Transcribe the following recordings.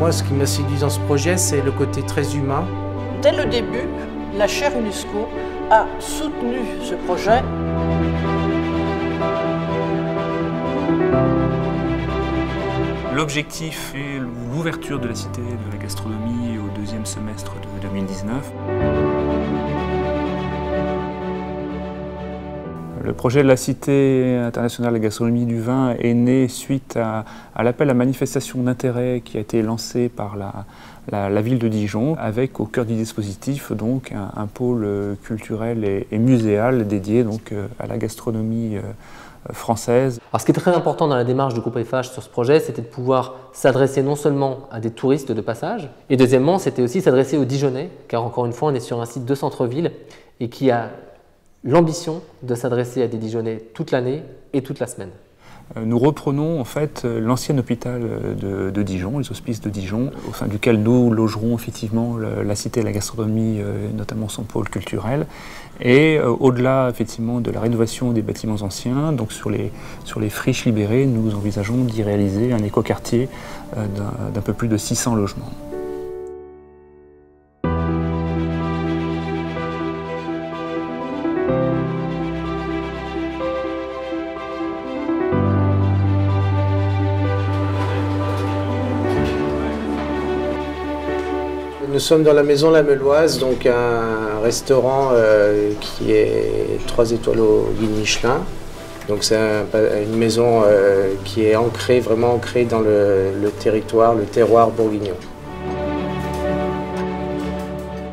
Moi, ce qui m'a séduit dans ce projet, c'est le côté très humain. Dès le début, la chaire UNESCO a soutenu ce projet. L'objectif est l'ouverture de la Cité de la gastronomie au deuxième semestre de 2019. Le projet de la Cité internationale de la gastronomie du vin est né suite à l'appel à manifestation d'intérêt qui a été lancé par la ville de Dijon, avec au cœur du dispositif donc un pôle culturel et muséal dédié donc à la gastronomie française. Alors, ce qui est très important dans la démarche du groupe FH sur ce projet, c'était de pouvoir s'adresser non seulement à des touristes de passage, et deuxièmement, c'était aussi s'adresser aux Dijonnais, car encore une fois, on est sur un site de centre-ville et qui a l'ambition de s'adresser à des Dijonnais toute l'année et toute la semaine. Nous reprenons en fait l'ancien hôpital de Dijon, les hospices de Dijon, au sein duquel nous logerons effectivement la Cité de la gastronomie, notamment son pôle culturel. Et au-delà effectivement de la rénovation des bâtiments anciens, donc sur les friches libérées, nous envisageons d'y réaliser un écoquartier d'un peu plus de 600 logements. Nous sommes dans la Maison La Meuloise, donc un restaurant qui est 3 étoiles au guide Michelin. Donc c'est une maison qui est vraiment ancrée dans le territoire, le terroir bourguignon.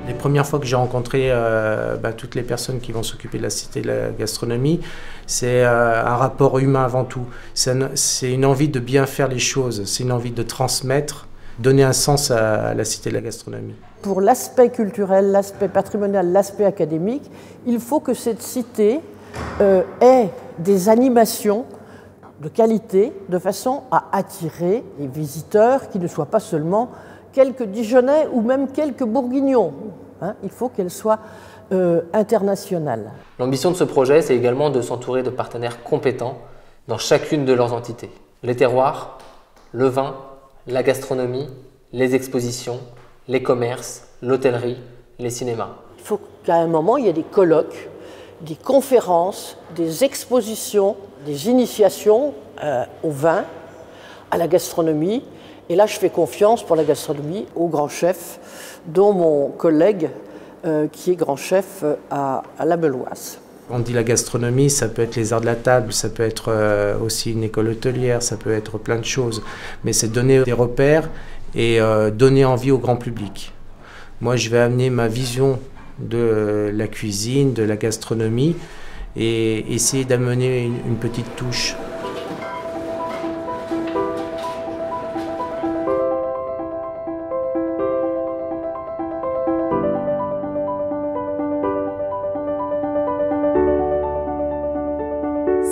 Les premières fois que j'ai rencontré toutes les personnes qui vont s'occuper de la Cité de la gastronomie, c'est un rapport humain avant tout. C'est une envie de bien faire les choses, c'est une envie de transmettre, donner un sens à la Cité de la gastronomie. Pour l'aspect culturel, l'aspect patrimonial, l'aspect académique, il faut que cette cité ait des animations de qualité, de façon à attirer les visiteurs qui ne soient pas seulement quelques Dijonnais ou même quelques Bourguignons. Il faut qu'elle soit internationale. L'ambition de ce projet, c'est également de s'entourer de partenaires compétents dans chacune de leurs entités. Les terroirs, le vin, la gastronomie, les expositions, les commerces, l'hôtellerie, les cinémas. Il faut qu'à un moment, il y ait des colloques, des conférences, des expositions, des initiations au vin, à la gastronomie. Et là, je fais confiance pour la gastronomie au grand chef, dont mon collègue qui est grand chef à La Meuloise. On dit la gastronomie, ça peut être les arts de la table, ça peut être aussi une école hôtelière, ça peut être plein de choses. Mais c'est donner des repères et donner envie au grand public. Moi, je vais amener ma vision de la cuisine, de la gastronomie et essayer d'amener une petite touche.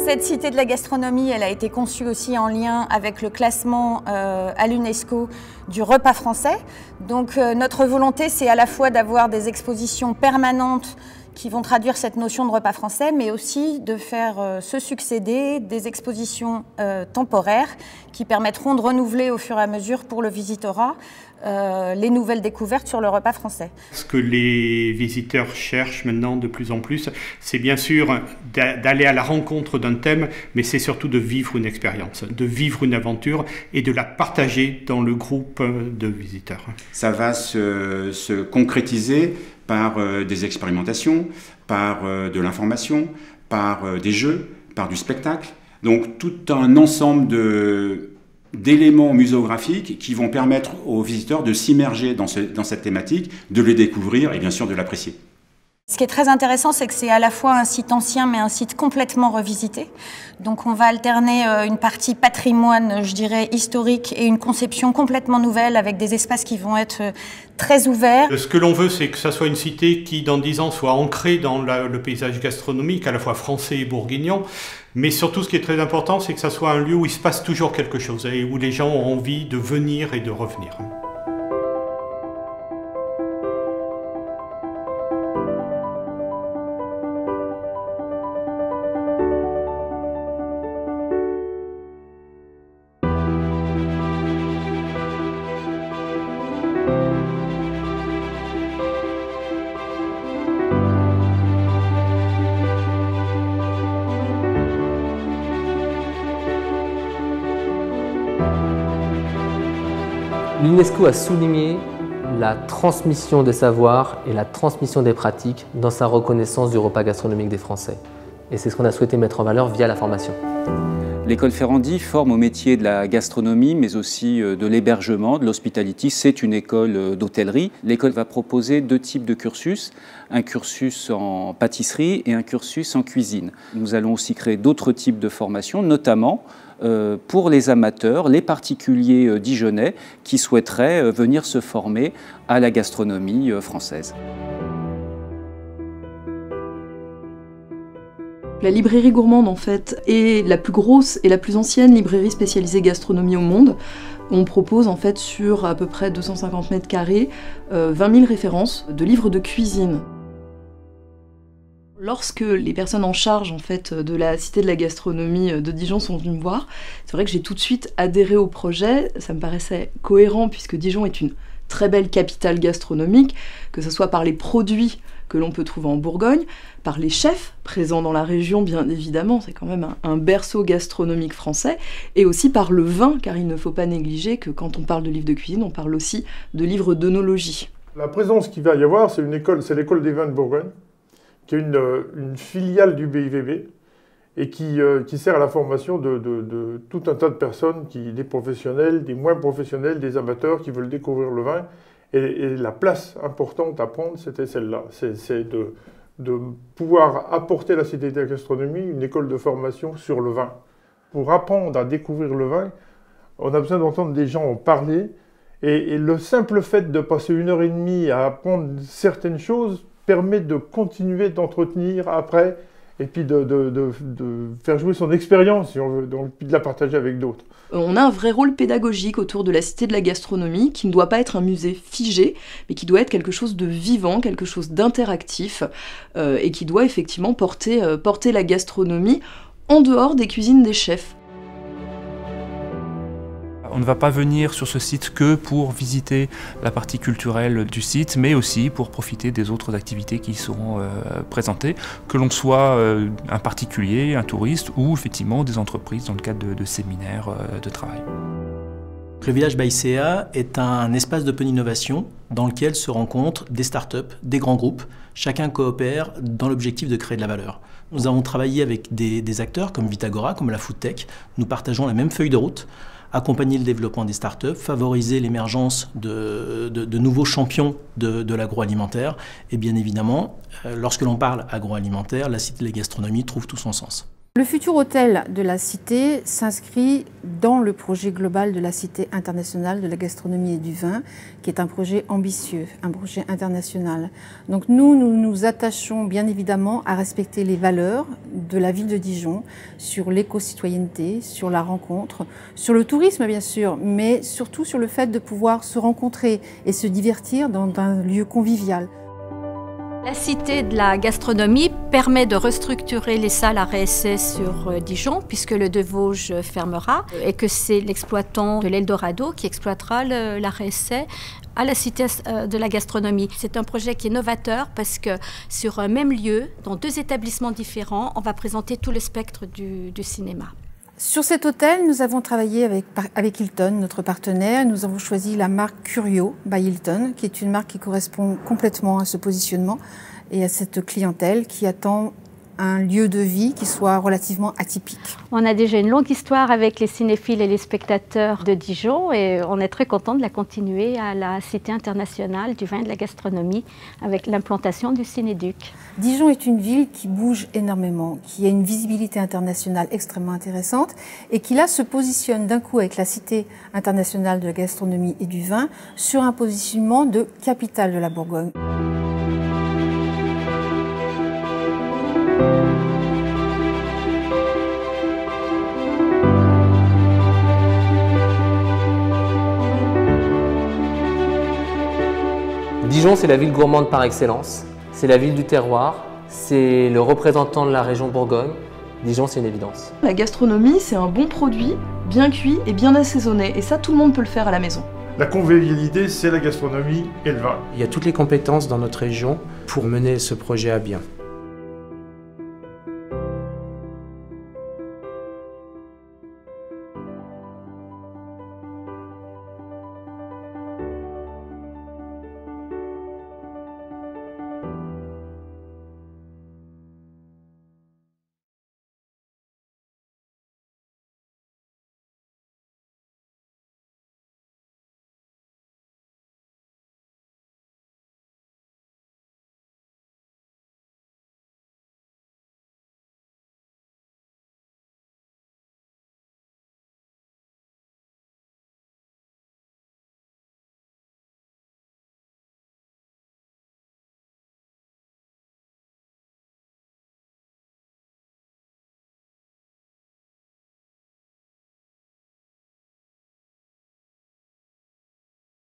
Cette cité de la gastronomie, elle a été conçue aussi en lien avec le classement à l'UNESCO du repas français. Donc notre volonté, c'est à la fois d'avoir des expositions permanentes qui vont traduire cette notion de repas français, mais aussi de faire se succéder des expositions temporaires qui permettront de renouveler au fur et à mesure pour le visitorat les nouvelles découvertes sur le repas français. Ce que les visiteurs cherchent maintenant de plus en plus, c'est bien sûr d'aller à la rencontre d'un thème, mais c'est surtout de vivre une expérience, de vivre une aventure et de la partager dans le groupe de visiteurs. Ça va se concrétiser par des expérimentations, par de l'information, par des jeux, par du spectacle. Donc tout un ensemble d'éléments muséographiques qui vont permettre aux visiteurs de s'immerger dans cette thématique, de les découvrir et bien sûr de l'apprécier. Ce qui est très intéressant, c'est que c'est à la fois un site ancien, mais un site complètement revisité. Donc on va alterner une partie patrimoine, je dirais, historique, et une conception complètement nouvelle, avec des espaces qui vont être très ouverts. Ce que l'on veut, c'est que ça soit une cité qui, dans 10 ans, soit ancrée dans le paysage gastronomique, à la fois français et bourguignon. Mais surtout, ce qui est très important, c'est que ça soit un lieu où il se passe toujours quelque chose, et où les gens ont envie de venir et de revenir. L'UNESCO a souligné la transmission des savoirs et la transmission des pratiques dans sa reconnaissance du repas gastronomique des Français. Et c'est ce qu'on a souhaité mettre en valeur via la formation. L'école Ferrandi forme au métier de la gastronomie, mais aussi de l'hébergement, de l'hospitality. C'est une école d'hôtellerie. L'école va proposer 2 types de cursus, un cursus en pâtisserie et un cursus en cuisine. Nous allons aussi créer d'autres types de formations, notamment pour les amateurs, les particuliers dijonnais qui souhaiteraient venir se former à la gastronomie française. La librairie gourmande, en fait, est la plus grosse et la plus ancienne librairie spécialisée gastronomie au monde. On propose, en fait, sur à peu près 250 mètres carrés, 20 000 références de livres de cuisine. Lorsque les personnes en charge, en fait, de la Cité de la gastronomie de Dijon sont venues me voir, c'est vrai que j'ai tout de suite adhéré au projet. Ça me paraissait cohérent puisque Dijon est une très belle capitale gastronomique, que ce soit par les produits que l'on peut trouver en Bourgogne, par les chefs présents dans la région, bien évidemment, c'est quand même un berceau gastronomique français, et aussi par le vin, car il ne faut pas négliger que quand on parle de livres de cuisine, on parle aussi de livres d'œnologie. La présence qu'il va y avoir, c'est l'école des vins de Bourgogne, qui est une filiale du BIVB, et qui sert à la formation de tout un tas de personnes, des professionnels, des moins professionnels, des amateurs qui veulent découvrir le vin. Et la place importante à prendre, c'était celle-là. C'est de pouvoir apporter à la Cité de la gastronomie une école de formation sur le vin. Pour apprendre à découvrir le vin, on a besoin d'entendre des gens en parler. Et le simple fait de passer 1h30 à apprendre certaines choses permet de continuer d'entretenir après et puis de faire jouer son expérience, si on veut, puis de la partager avec d'autres. On a un vrai rôle pédagogique autour de la Cité de la gastronomie qui ne doit pas être un musée figé, mais qui doit être quelque chose de vivant, quelque chose d'interactif, et qui doit effectivement porter la gastronomie en dehors des cuisines des chefs. On ne va pas venir sur ce site que pour visiter la partie culturelle du site, mais aussi pour profiter des autres activités qui y seront présentées, que l'on soit un particulier, un touriste ou effectivement des entreprises dans le cadre de séminaires de travail. Pré-Village by CA est un espace d'open innovation dans lequel se rencontrent des startups, des grands groupes. Chacun coopère dans l'objectif de créer de la valeur. Nous avons travaillé avec des acteurs comme Vitagora, comme la Foodtech. Nous partageons la même feuille de route. Accompagner le développement des startups, favoriser l'émergence de nouveaux champions de l'agroalimentaire. Et bien évidemment, lorsque l'on parle agroalimentaire, la Cité de la gastronomie trouve tout son sens. Le futur hôtel de la Cité s'inscrit dans le projet global de la Cité internationale de la gastronomie et du vin, qui est un projet ambitieux, un projet international. Donc nous nous attachons bien évidemment à respecter les valeurs de la ville de Dijon sur l'éco-citoyenneté, sur la rencontre, sur le tourisme bien sûr, mais surtout sur le fait de pouvoir se rencontrer et se divertir dans un lieu convivial. La Cité de la gastronomie permet de restructurer les salles à réessai sur Dijon, puisque le de Vosges fermera, et que c'est l'exploitant de l'Eldorado qui exploitera la réessai à la Cité de la gastronomie. C'est un projet qui est novateur parce que sur un même lieu, dans 2 établissements différents, on va présenter tout le spectre du cinéma. Sur cet hôtel, nous avons travaillé avec Hilton, notre partenaire. Nous avons choisi la marque Curio by Hilton, qui est une marque qui correspond complètement à ce positionnement et à cette clientèle qui attend un lieu de vie qui soit relativement atypique. On a déjà une longue histoire avec les cinéphiles et les spectateurs de Dijon et on est très content de la continuer à la Cité internationale du vin et de la gastronomie avec l'implantation du Cinéduc. Dijon est une ville qui bouge énormément, qui a une visibilité internationale extrêmement intéressante et qui là se positionne d'un coup avec la Cité internationale de la gastronomie et du vin sur un positionnement de capitale de la Bourgogne. Dijon, c'est la ville gourmande par excellence, c'est la ville du terroir, c'est le représentant de la région Bourgogne. Dijon, c'est une évidence. La gastronomie, c'est un bon produit, bien cuit et bien assaisonné, et ça, tout le monde peut le faire à la maison. La convivialité, c'est la gastronomie et le vin. Il y a toutes les compétences dans notre région pour mener ce projet à bien.